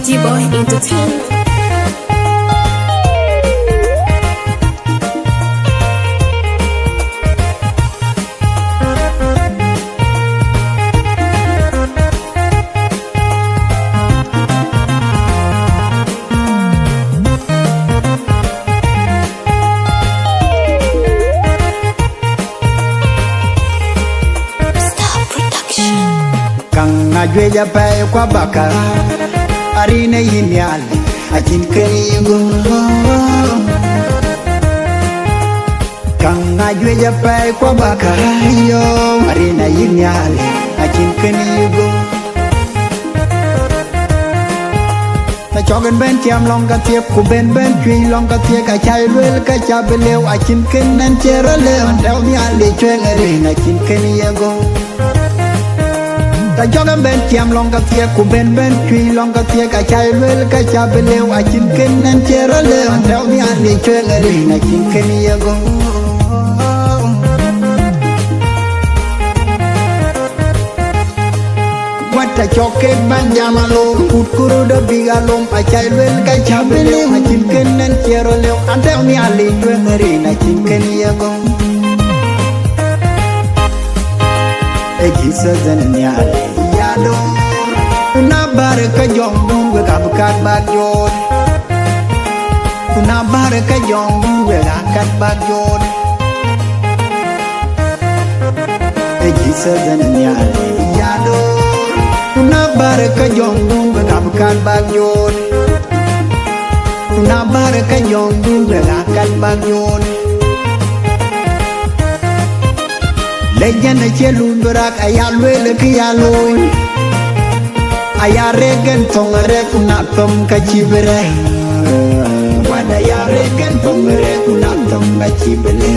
G-Boy Entertainment. Jueja pay kwa baka arina yinyal ajin kenigo Kanga jueja pay kwa baka yo arina yinyal ajin kenigo Ta chogen ben tiam long ka tiep ku ben chui long ka tie ka chai lwel ka cha belew ajin kenen chero lew Dew mi ali chwen arina ajin kenigo Ta jogan ben tiam long ka tie ku ben chui long ka tie ka chai lwel ka cha belew a chin ken nan chero le Dew mi ali chwe ngari na chin ken yago Wata choke banjama lo kut kuru da biga lom a chai lwel ka cha belew a chin ken nan chero le Dew mi ali chwe ngari na chin ken yago Ejisa zanyal yado na bar ka jong we ka bukat bag jod na bar ka jong we ka kat bag jod Ejisa zanyal yado na bar ka jong we ka bukat bag jod na bar ka jong we ka kat bag jod Legend chelun berak ayal wele kiyaloy Ayaregen tongere kunatom kachibere Wada yaregen tongere kunatom kachibere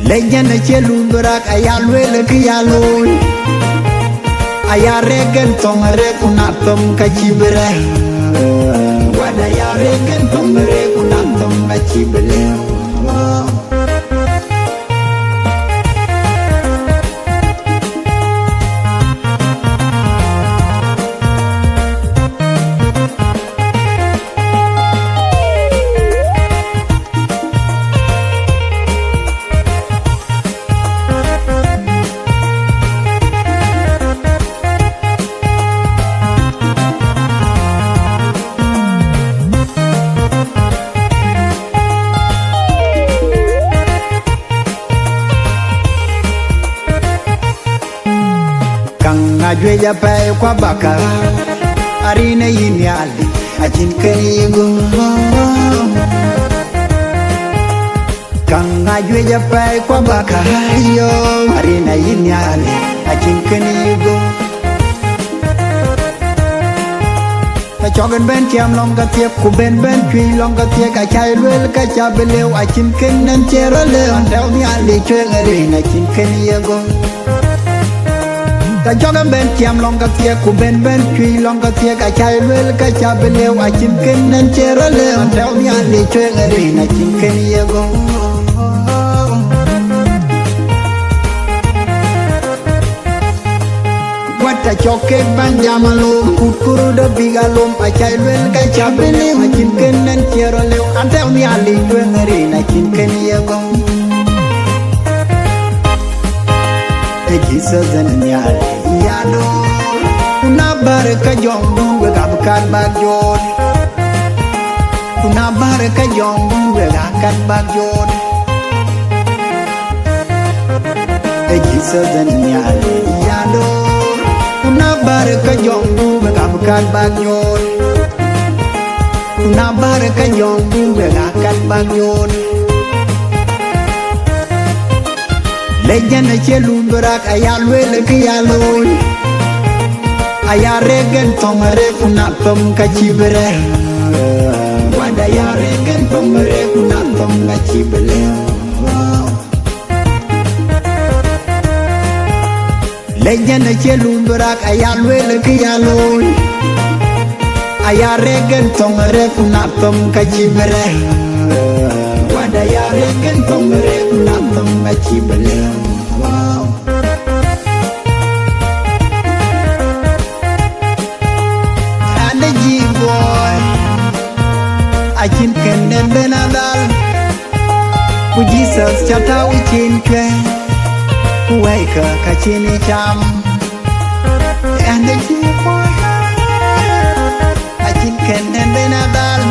Legend chelun berak ayal wele kiyaloy Ayaregen tongere kunatom kachibere Wada yaregen tongere kunatom kachibere Kanga jueja pay kwa baka arina yinyal ajin kenigo Kanga jueja pay kwa baka yo arina yinyal ajin kenigo Ta chogen ben tiam long ka tiep ku ben chui long ka tie ka chai lwel ka cha belew ajin kenen chero le Dew mi ali chwe ngari na chin kenigo Ta jogan ben tiam long ka tie ku ben chui long ka tie ka chai lwel ka cha belew a chin ken nan chero le Dew mi ali chwe ngari na chin ken yago Wata choke banjama lo kut kuru da biga lom a chai lwel ka cha belew a chin ken nan chero le Dew mi ali chwe ngari na chin ken yago Ejisa zanyal yado na bar ka jong we ka bukat bag jod na bar ka jong we ka kat bag jod Ejisa zanyal yado na bar ka jong we ka bukat bag jod na bar ka jong we ka kat bag jod Legend chelun berak ayal wele kiyaloy Ayaregen tongere kunatom kachibere Wada yaregen tongere kunatom kachibere Legend chelun berak ayal wele kiyaloy Ayaregen tongere kunatom kachibere Wada yaregen tongere kunatom kachibere Achin kenden benadal Ku Jesus chata wichin kwe Kuwaika kachini cham And the boy Achin kenden benadal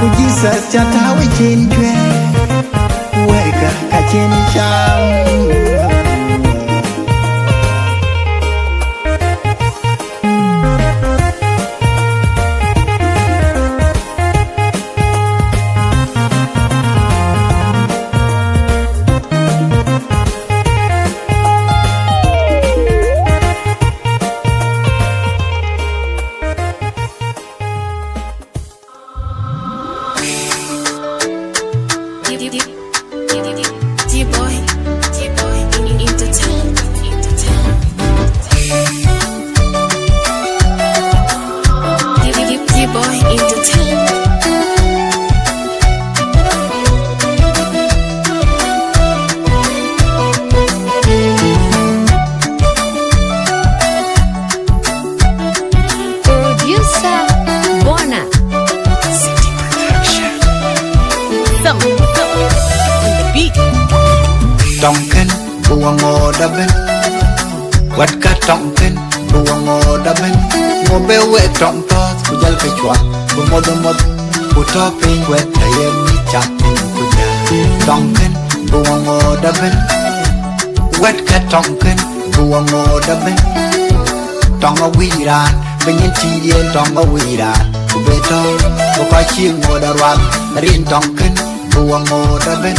Ku Jesus chata wichin kwe Kuwaika kachini cham Tonken buango daben wat ka tonken buango daben mo bewe tong tot ku jal ke chwa bu mod ku to pin wet tayem ni chap ku ja tonken buango daben wat ka tonken buango daben tong a wiran benyin ti yen tong a wiran ku beto ku ka chi mo darwan rin tonken buango daben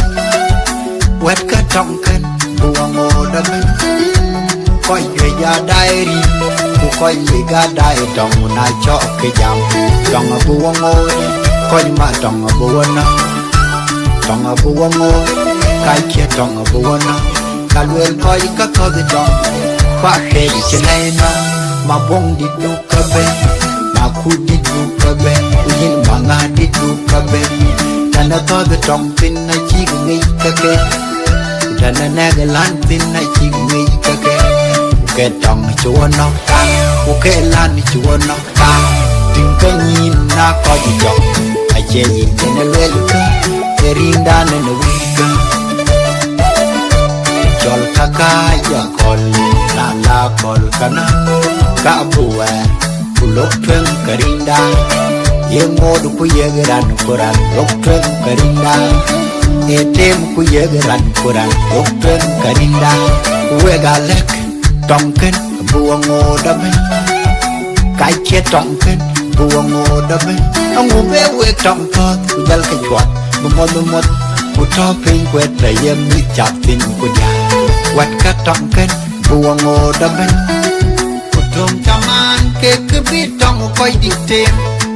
Wet ka tonken buango daben Koi ye ya dairi Ku koi ye ga dai tong na cho ke jam Tong a buango Koi ma tong a buana Tong a buango Kai kia tong a buana Kalwel koi ka kodi tong Kwa khe di chenai na Ma bong di du ka ben Ma ku di du ka ben Uyin ma nga di du ka ben Tana kodi tong tin na chi ngi ka ke Dana naga lantin na chi ngi ka ke Ke tong chua no ka Ke lan chua no ka Ting ka nhìn na ko di chok A che yin ke na lwel ka Ke rinda na na wika Chol ka ka ya kol Na la kol ka na Ka buwe Kulok tweng ka rinda Ye modu ku ye geran kuran Lok tweng ka rinda Etem ku yegeran kurang Dokter karinda Wega lek Tonken buango daben Kai che tonken buango daben Angu bewe tongkot Ujal ke chwat Bumod Uto ping kwet Rayem ni chap tin kudia Wat ka tonken buango daben Utom chaman Ke kebi tong koi diktem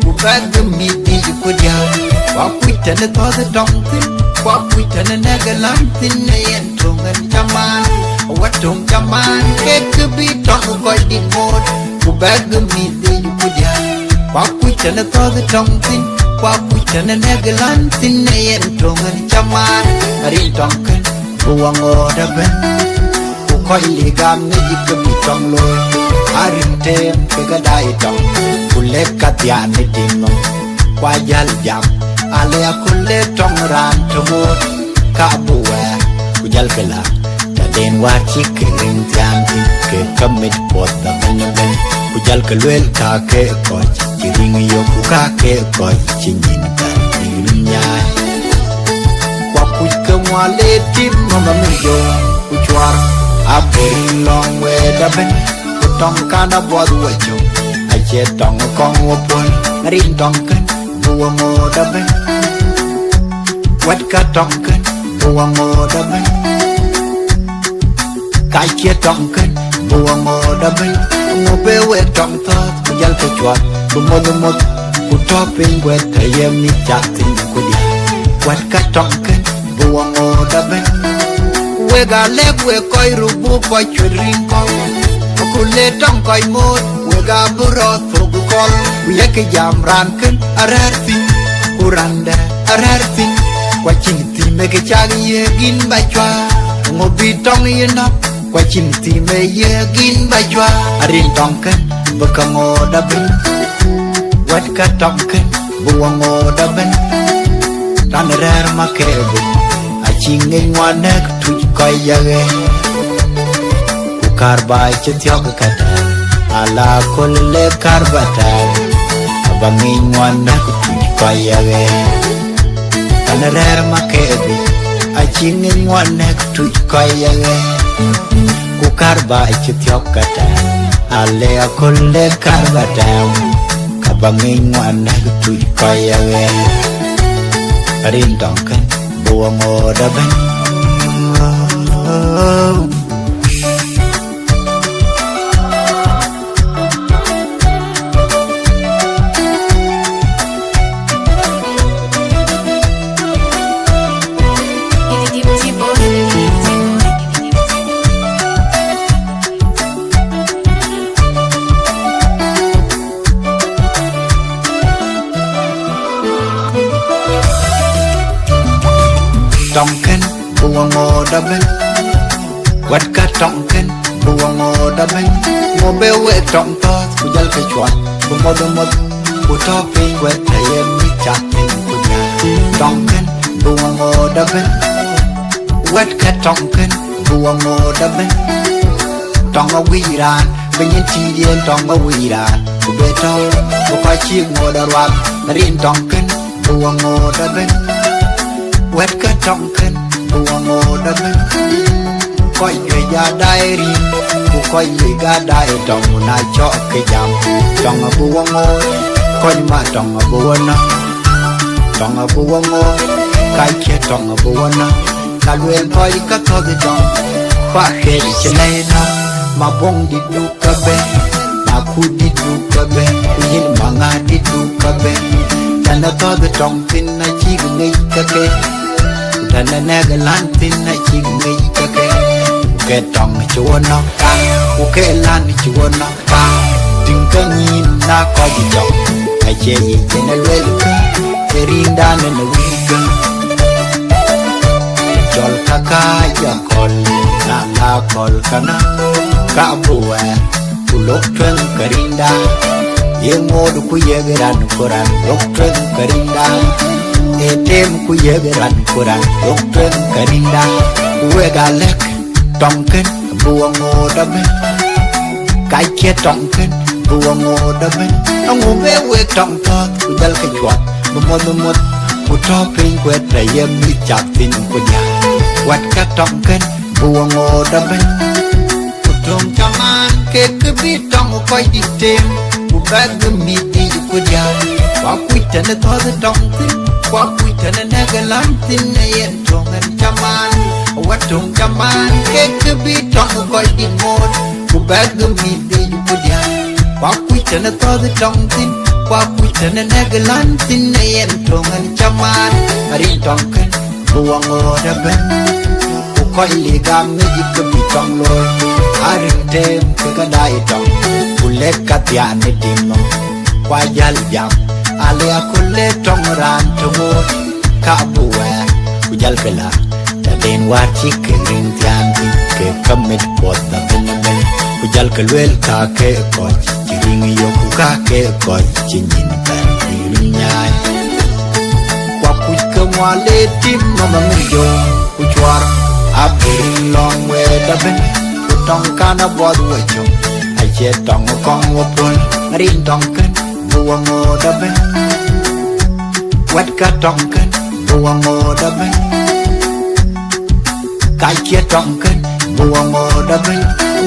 Ubag mi di kudia Wapuita na to the tonken Wapuita na nagalantin na yan tungan chaman Watong chaman Ke kebi tong koi di mod Ubag mi di kudia Wapuita na to the tonken Wapuita na nagalantin na yan tungan chaman Rin tonken buango daben Ukoi ligam na yikebi tong loy Arin tem kegadai tong Kulek katya ni dimong Kwa jal jam Ale akule tong ran tumut Ka buwe Kujal kela Taden wachi kering tiantin Ke kamit pot da banyaben Kujal kelwel ka ke koch Kiring yoku ka ke koch Chinyin ka tingin nyay Kwa kuj ke mwale tim Mama miyo Kuchwar Aborin long we da ben Kutong kana buat wajo Ache tong kong wapol Rin tong ken Buango daben Wat ka tonken Buango daben Kai kia tonken Buango daben Ngobe we tong tot Kujal ke chwat Bumod Kuto ping we Tayem ni chak tin kudia Wat ka tonken Buango daben We ga leg we koi rubu Koi chwe ring kong Kule tong koi mod We ga burot Fugu kol We ke jam ran ken Arartin Kuranda Arartin Kwa ching ti me ke chag ye gin ba chwa Ngobi tong ye nap Kwa ching ti me ye gin ba chwa Arin tong ken Bekango da bin Wat ka tong ken buông ngô đâm bên đan rare mà kề bụng ai chỉ nghe ngoan nè thui coi ya ghê u carbai chết theo cái cát ala col le carbatal abang nghe ngoan nè thui coi ya ghê đan rare mà kề bụng ai chỉ nghe ngoan nè thui coi ya ghê u carbai chết theo cát ale col le carbatal abang nghe ngoan nè thui coi ya ghê rin dong kan buông ngô đâm bên trọng khen buông ngô đâm bên quạt cá trọng khen buông ngô đâm bên ngô béo quẹ trọng to của dân cái chuột của một của to pin quẹt thầy em đi chặt tình của nhà trọng khen buông ngô đâm bên quạt cá trọng khen buông ngô đâm bên trọng ở quy đàn bên nhân chi điên trọng ở quy đàn của bê trâu của khoai chiên ngô đà loạn riêng trọng khen buông ngô đâm bên quét cả trong khen buông ngô đâm bên coi người già đai riêng của coi người ga đai trong này cho cái dòng trong ở buông ngô coi mà trong ở buông nó trong ở buông ngô cái kia trong ở buông nó cả luyện coi các thơ thì trong qua khe trên này nó mà bông đi đu cả bên mà khu đi đu cả bên nhìn mà ngã đi đu cả bên thành nó thơ thì trong tin này chỉ người cái kê đàn nè cái lan tin này chỉ nghĩ cái trong chúa nó cao cái lan chúa nó cao đừng có nhìn na coi gì chồng ai chê gì trên nó lưỡi được cái riêng đan nên nó uy cơ chọn ca giờ còn là còn kana cả bùa lúc trơn cái riêng đan yên ngô được quy cái đàn koran lúc trơn cái riêng đan etem ku yegeran kuran dokten karinda we galek tonken buông ngô đâm bên cái kia tonken buông ngô đâm bên ông ngô bé we tong to ku dal cái chuột một ku to pin quét ra yem mi chặt tin ku nhà quạt cả tonken buông ngô đâm bên ku trong chaman ke cứ biết trong coi đi tem ku bag mi đi ku nhà wa ku chân to the tonken qua quy chân nè cái lắm tin yên trong anh chaman quát trong chaman cái cứ biết trong coi đi một của bé gươm mi đi của dia qua quy chân to the trong tin qua quy chân nè cái lắm tin yên trong anh chaman ari trong cái buông ngô đâm bên của coi lì gam mấy gì cứ bị trong lối ari tem cái đại trong của lệ cát yaan đi tìm qua dal jam ale akule trong ran tungod kabue kujal pela taden wachi kering tianti ke kamit pot da benben kujal kelwel ka ke ko chiring yoku ka ke ko chinin per nyai kwa kukamwa le tim mama yo kuchwar apurin long we da ben tong kana bod wecho ai che tong kong wopon rin tong ken buông ngô đâm bên quét cả trong kênh buông ngô đâm bên cái kia trong kênh buông ngô đâm bên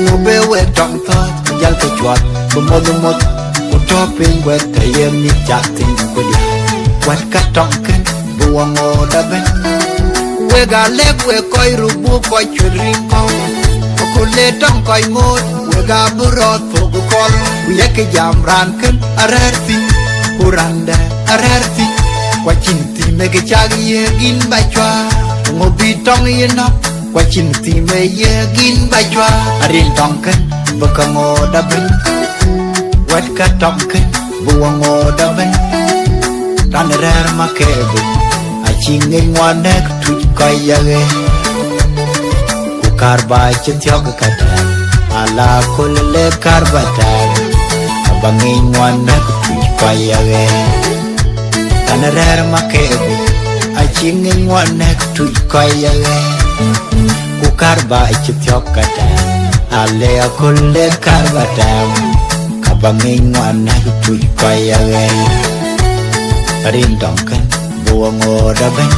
ngô bé quét trong thơ dal cái chuột một một cho pin quét thấy em như chặt tình của dia quét cả trong kênh buông ngô đâm bên quét gà lép quét coi rubu coi chuyện riêng con cô lê trong coi ngô quét gà bữa rót phụ con quét cái jam ran kênh arati kuranda arati kwa chinti me ke chagi ye gin bachwa ngobi tong ye no kwa chinti me ye gin bachwa arin tong ken bakango da ben wat ka tong ken buango da ben tan rer ma ke bu a chinge ngwane tu kai ya ge ku karba chithyo ka ta ala kol le karbata bangin ngwane tu kai ya ge na ra ma ke a ching ngwan na tu coi ya ku kar ba chi thok ka ta ale a kul le kar ba ta ka ba ngwan na tu coi ya rin dong kan buông ngô ra bên